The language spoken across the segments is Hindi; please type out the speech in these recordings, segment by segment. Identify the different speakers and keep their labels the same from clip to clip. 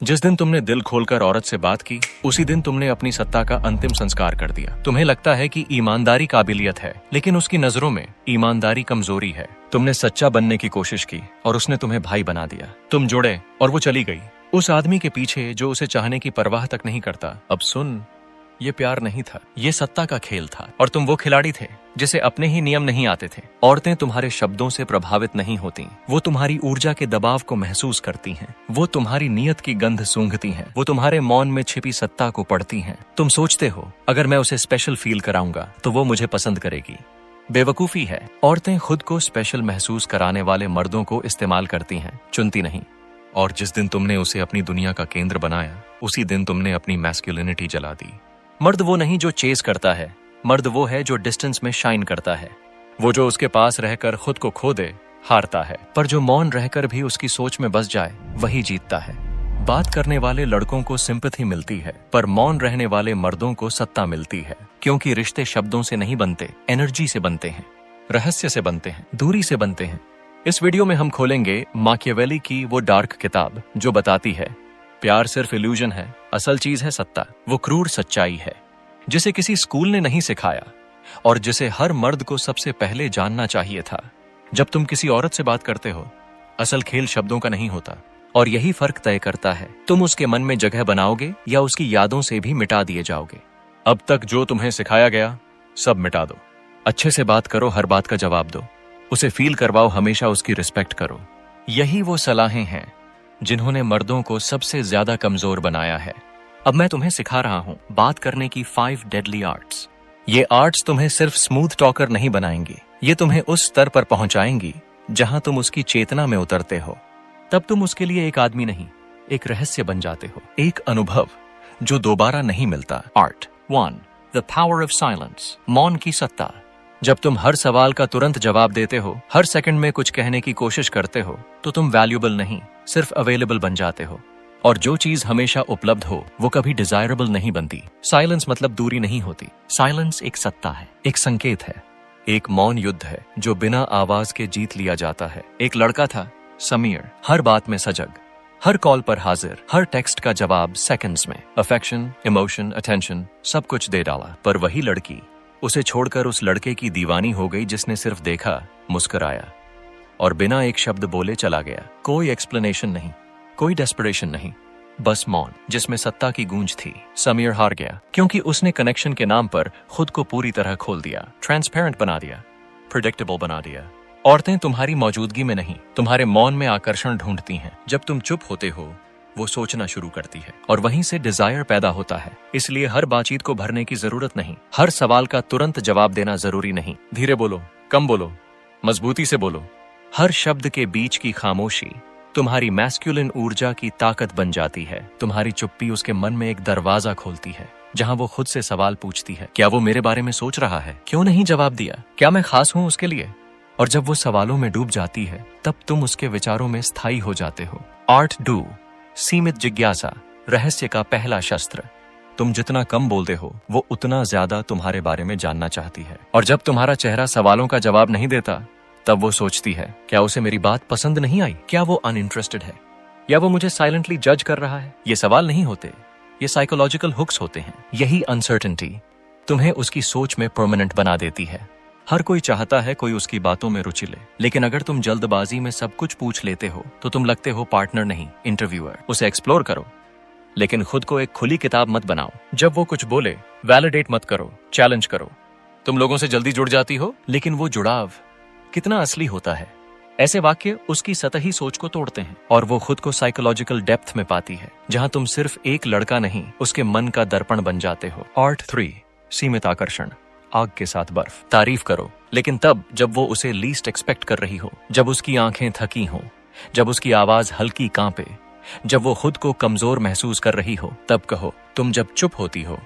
Speaker 1: जिस दिन तुमने दिल खोलकर औरत से बात की, उसी दिन तुमने अपनी सत्ता का अंतिम संस्कार कर दिया। तुम्हें लगता है कि ईमानदारी काबिलियत है, लेकिन उसकी नजरों में ईमानदारी कमजोरी है। तुमने सच्चा बनने की कोशिश की और उसने तुम्हें भाई बना दिया। तुम जुड़े और वो चली गई उस आदमी के पीछे जो उसे चाहने की परवाह तक नहीं करता। अब सुन, ये प्यार नहीं था, ये सत्ता का खेल था, और तुम वो खिलाड़ी थे जिसे अपने ही नियम नहीं आते थे। औरतें तुम्हारे शब्दों से प्रभावित नहीं होती, वो तुम्हारी ऊर्जा के दबाव को महसूस करती हैं, वो तुम्हारी नीयत की गंध सूंघती हैं, वो तुम्हारे मौन में छिपी सत्ता को पढ़ती हैं। तुम सोचते हो अगर मैं उसे स्पेशल फील कराऊंगा तो वो मुझे पसंद करेगी। बेवकूफी है। औरतें खुद को स्पेशल महसूस कराने वाले मर्दों को इस्तेमाल करती हैं, चुनती नहीं। और जिस दिन तुमने उसे अपनी दुनिया का केंद्र बनाया, उसी दिन तुमने अपनी मैस्कुलिनिटी जला दी। मर्द वो नहीं जो चेस करता है, मर्द वो है जो डिस्टेंस में शाइन करता है। वो जो उसके पास रहकर खुद को खो दे, हारता है, पर जो मौन रहकर भी उसकी सोच में बस जाए, वही जीतता है। बात करने वाले लड़कों को सिंपैथी मिलती है, पर मौन रहने वाले मर्दों को सत्ता मिलती है। क्योंकि रिश्ते शब्दों से नहीं बनते, एनर्जी से बनते हैं, रहस्य से बनते हैं, दूरी से बनते हैं। इस वीडियो में हम खोलेंगे माकियावेली की वो डार्क किताब जो बताती है प्यार सिर्फ इल्यूजन है, असल चीज है सत्ता। वो क्रूर सच्चाई है जिसे किसी स्कूल ने नहीं सिखाया और जिसे हर मर्द को सबसे पहले जानना चाहिए था। जब तुम किसी औरत से बात करते हो, असल खेल शब्दों का नहीं होता, और यही फर्क तय करता है तुम उसके मन में जगह बनाओगे या उसकी यादों से भी मिटा दिए जाओगे। अब तक जो तुम्हें सिखाया गया सब मिटा दो। अच्छे से बात करो, हर बात का जवाब दो, उसे फील करवाओ, हमेशा उसकी रिस्पेक्ट करो। यही वो सलाहें हैं जिन्होंने मर्दों को सबसे ज्यादा कमजोर बनाया है। अब मैं तुम्हें सिखा रहा हूं बात करने की 5 डेडली आर्ट्स। ये आर्ट्स तुम्हें सिर्फ स्मूथ टॉकर नहीं बनाएंगी, ये तुम्हें उस स्तर पर पहुंचाएंगी जहां तुम उसकी चेतना में उतरते हो। तब तुम उसके लिए एक आदमी नहीं, एक रहस्य बन जाते हो, एक अनुभव जो दोबारा नहीं मिलता। Art 1, the power of silence, मौन की सत्ता। जब तुम हर सवाल का तुरंत जवाब देते हो, हर सेकंड में कुछ कहने की कोशिश करते हो, तो तुम वैल्यूएबल नहीं, सिर्फ अवेलेबल बन जाते हो। और जो चीज हमेशा उपलब्ध हो वो कभी डिजायरेबल नहीं बनती। साइलेंस मतलब दूरी नहीं होती। साइलेंस एक सत्ता है, एक संकेत है, एक मौन युद्ध है जो बिना आवाज के जीत लिया जाता है। एक लड़का था समीर, हर बात में सजग, हर कॉल पर हाजिर, हर टेक्स्ट का जवाब सेकंड्स में। अफेक्शन, इमोशन, अटेंशन सब कुछ दे डाला। पर वही लड़की उसे छोड़कर उस लड़के की दीवानी हो गई जिसने सिर्फ देखा, मुस्कुराया और बिना एक शब्द बोले चला गया। कोई एक्सप्लेनेशन नहीं, कोई डेस्परेशन नहीं, बस मौन जिसमें सत्ता की गूंज थी। समीर हार गया क्योंकि उसने कनेक्शन के नाम पर खुद को पूरी तरह खोल दिया, ट्रांसपेरेंट बना दिया, प्रेडिक्टेबल बना दिया। औरतें तुम्हारी मौजूदगी में नहीं, तुम्हारे मौन में आकर्षण ढूंढती हैं। जब तुम चुप होते हो, वो सोचना शुरू करती है और वहीं से डिजायर पैदा होता है। इसलिए हर बातचीत को भरने की जरूरत नहीं, हर सवाल का तुरंत जवाब देना जरूरी नहीं। धीरे बोलो, कम बोलो, मजबूती से बोलो। हर शब्द के बीच की खामोशी तुम्हारी मैस्कुलिन ऊर्जा की ताकत बन जाती है। तुम्हारी चुप्पी उसके मन में एक दरवाजा खोलती है जहां वो खुद से सवाल पूछती है, क्या वो मेरे बारे में सोच रहा है? क्यों नहीं जवाब दिया? क्या मैं खास हूं उसके लिए? और जब वो सवालों में डूब जाती है, तब तुम उसके विचारों में स्थायी हो जाते हो। आर्ट 2, सीमित जिज्ञासा, रहस्य का पहला शस्त्र। तुम जितना कम बोलते हो, वो उतना ज्यादा तुम्हारे बारे में जानना चाहती है। और जब तुम्हारा चेहरा सवालों का जवाब नहीं देता, तब वो सोचती है, क्या उसे मेरी बात पसंद नहीं आई? क्या वो अनइंटरेस्टेड है? या वो मुझे साइलेंटली जज कर रहा है? ये सवाल नहीं होते, ये साइकोलॉजिकल हुक्स होते हैं। यही अनसर्टेनिटी तुम्हें उसकी सोच में परमानेंट बना देती है। हर कोई चाहता है कोई उसकी बातों में रुचि ले, लेकिन अगर तुम जल्दबाजी में सब कुछ पूछ लेते हो तो तुम लगते हो पार्टनर नहीं, इंटरव्यूअर। उसे एक्सप्लोर करो, लेकिन खुद को एक खुली किताब मत बनाओ। जब वो कुछ बोले, वैलिडेट मत करो, चैलेंज करो। तुम लोगों से जल्दी जुड़ जाती हो, लेकिन वो जुड़ाव कितना असली होता है? ऐसे वाक्य उसकी सतही सोच को तोड़ते हैं और वो खुद को साइकोलॉजिकल डेप्थ में पाती है, जहां तुम सिर्फ एक लड़का नहीं, उसके मन का दर्पण बन जाते हो। आर्ट 3, सीमित आकर्षण, आग के साथ बर्फ। तारीफ करो, लेकिन तब जब वो उसे लीस्ट एक्सपेक्ट कर रही हो, जब उसकी आंखें थकी हो, जब उसकी आवाज हल्की कांपे, जब वो खुद को कमजोर महसूस कर रही हो, तब कहो। तुम जब चुप होती हो,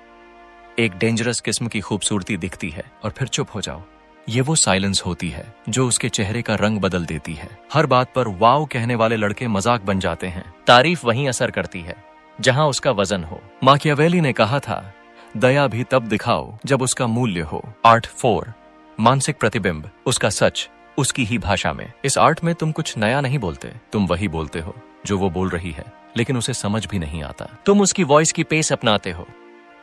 Speaker 1: एक डेंजरस किस्म की खूबसूरती दिखती है और फिर चुप हो जाओ। ये वो साइलेंस होती है जो उसके चेहरे का रंग बदल देती है। हर बात पर वाव कहने वाले लड़के मजाक बन जाते हैं। तारीफ वहीं असर करती है जहां उसका वजन हो। माकियावेली ने कहा था, दया भी तब दिखाओ जब उसका मूल्य हो। आर्ट 4, मानसिक प्रतिबिंब, उसका सच उसकी ही भाषा में। इस आर्ट में तुम कुछ नया नहीं बोलते, तुम वही बोलते हो जो वो बोल रही है। लेकिन उसे समझ भी नहीं आता। तुम उसकी वॉइस की पेस अपनाते हो,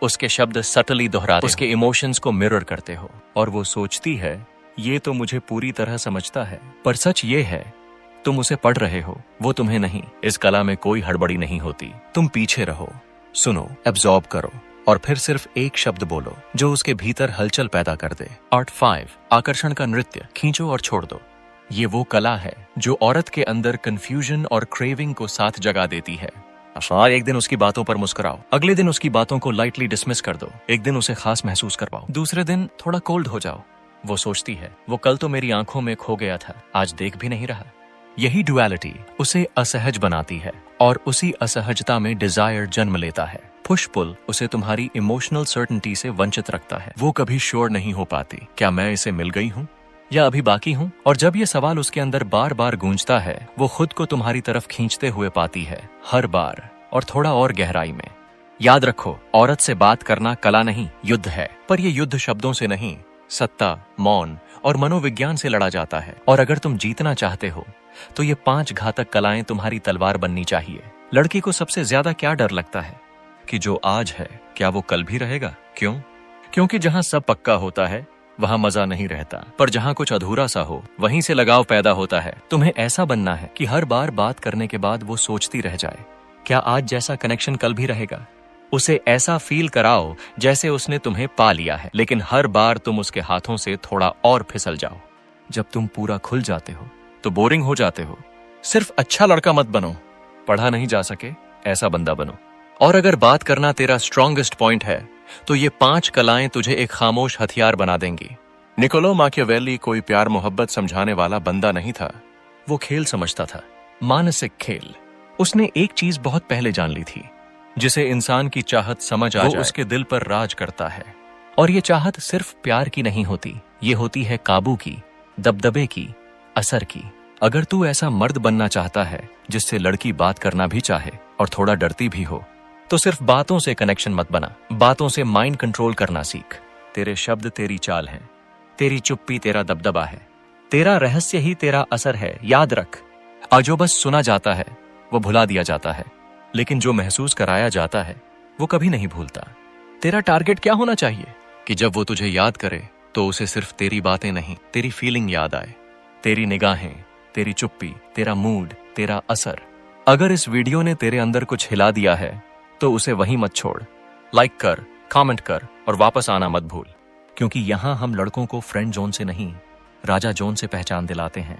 Speaker 1: उसके शब्द सटली दोहराते, उसके इमोशंस को मिरर करते हो, और वो सोचती है ये तो मुझे पूरी तरह समझता है। पर सच ये है, तुम उसे पढ़ रहे हो, वो तुम्हें नहीं। इस कला में कोई हड़बड़ी नहीं होती। तुम पीछे रहो, सुनो, एब्जॉर्ब करो, और फिर सिर्फ एक शब्द बोलो जो उसके भीतर हलचल पैदा कर दे। पार्ट 5, आकर्षण का नृत्य। खींचो और छोड़ दो। ये वो कला है जो औरत के अंदर कंफ्यूजन और क्रेविंग को साथ जगा देती है। एक दिन उसकी बातों पर मुस्कुराओ, अगले दिन उसकी बातों को लाइटली डिसमिस कर दो, एक दिन उसे खास महसूस करवाओ, दूसरे दिन थोड़ा कोल्ड हो जाओ। वो सोचती है वो कल तो मेरी आंखों में खो गया था, आज देख भी नहीं रहा। यही डुअलिटी उसे असहज बनाती है, और उसी असहजता में डिजायर जन्म लेता है। पुश पुल उसे तुम्हारी इमोशनल सर्टेनिटी से वंचित रखता है। वो कभी श्योर नहीं हो पाती, क्या मैं इसे मिल गई हूँ या अभी बाकी हूँ? और जब ये सवाल उसके अंदर बार बार गूंजता है, वो खुद को तुम्हारी तरफ खींचते हुए पाती है, हर बार और थोड़ा और गहराई में। याद रखो, औरत से बात करना कला नहीं, युद्ध है। पर ये युद्ध शब्दों से नहीं, सत्ता, मौन और मनोविज्ञान से लड़ा जाता है। और अगर तुम जीतना चाहते हो तो ये 5 घातक कलाएं तुम्हारी तलवार बननी चाहिए। लड़की को सबसे ज्यादा क्या डर लगता है कि जो आज है क्या वो कल भी रहेगा? क्यों? क्योंकि जहां सब पक्का होता है वहां मजा नहीं रहता, पर जहां कुछ अधूरा सा हो वहीं से लगाव पैदा होता है। तुम्हें ऐसा बनना है कि हर बार बात करने के बाद वो सोचती रह जाए, क्या आज जैसा कनेक्शन कल भी रहेगा? उसे ऐसा फील कराओ जैसे उसने तुम्हें पा लिया है, लेकिन हर बार तुम उसके हाथों से थोड़ा और फिसल जाओ। जब तुम पूरा खुल जाते हो तो बोरिंग हो जाते हो। सिर्फ अच्छा लड़का मत बनो, पढ़ा नहीं जा सके ऐसा बंदा बनो। और अगर बात करना तेरा स्ट्रॉन्गेस्ट पॉइंट है तो ये 5 कलाएं तुझे एक खामोश हथियार बना देंगी। निकोलो माकियावेली कोई प्यार मोहब्बत समझाने वाला बंदा नहीं था, वो खेल समझता था, मानसिक खेल। उसने एक चीज बहुत पहले जान ली थी, जिसे इंसान की चाहत समझ आ जाए उसके दिल पर राज करता है। और ये चाहत सिर्फ प्यार की नहीं होती, ये होती है काबू की, दबदबे की, असर की। अगर तू ऐसा मर्द बनना चाहता है जिससे लड़की बात करना भी चाहे और थोड़ा डरती भी हो, तो सिर्फ बातों से कनेक्शन मत बना, बातों से माइंड कंट्रोल करना सीख। तेरे शब्द तेरी चाल हैं, तेरी चुप्पी तेरा दबदबा है, तेरा रहस्य ही तेरा असर है। याद रख, जो बस सुना जाता है वो भुला दिया जाता है, लेकिन जो महसूस कराया जाता है वो कभी नहीं भूलता। तेरा टारगेट क्या होना चाहिए कि जब वो तुझे याद करे तो उसे सिर्फ तेरी बातें नहीं, तेरी फीलिंग याद आए, तेरी निगाहें, तेरी चुप्पी, तेरा मूड, तेरा असर। अगर इस वीडियो ने तेरे अंदर कुछ हिला दिया है तो उसे वहीं मत छोड़। लाइक कर, कमेंट कर और वापस आना मत भूल, क्योंकि यहां हम लड़कों को फ्रेंड जोन से नहीं, राजा जोन से पहचान दिलाते हैं।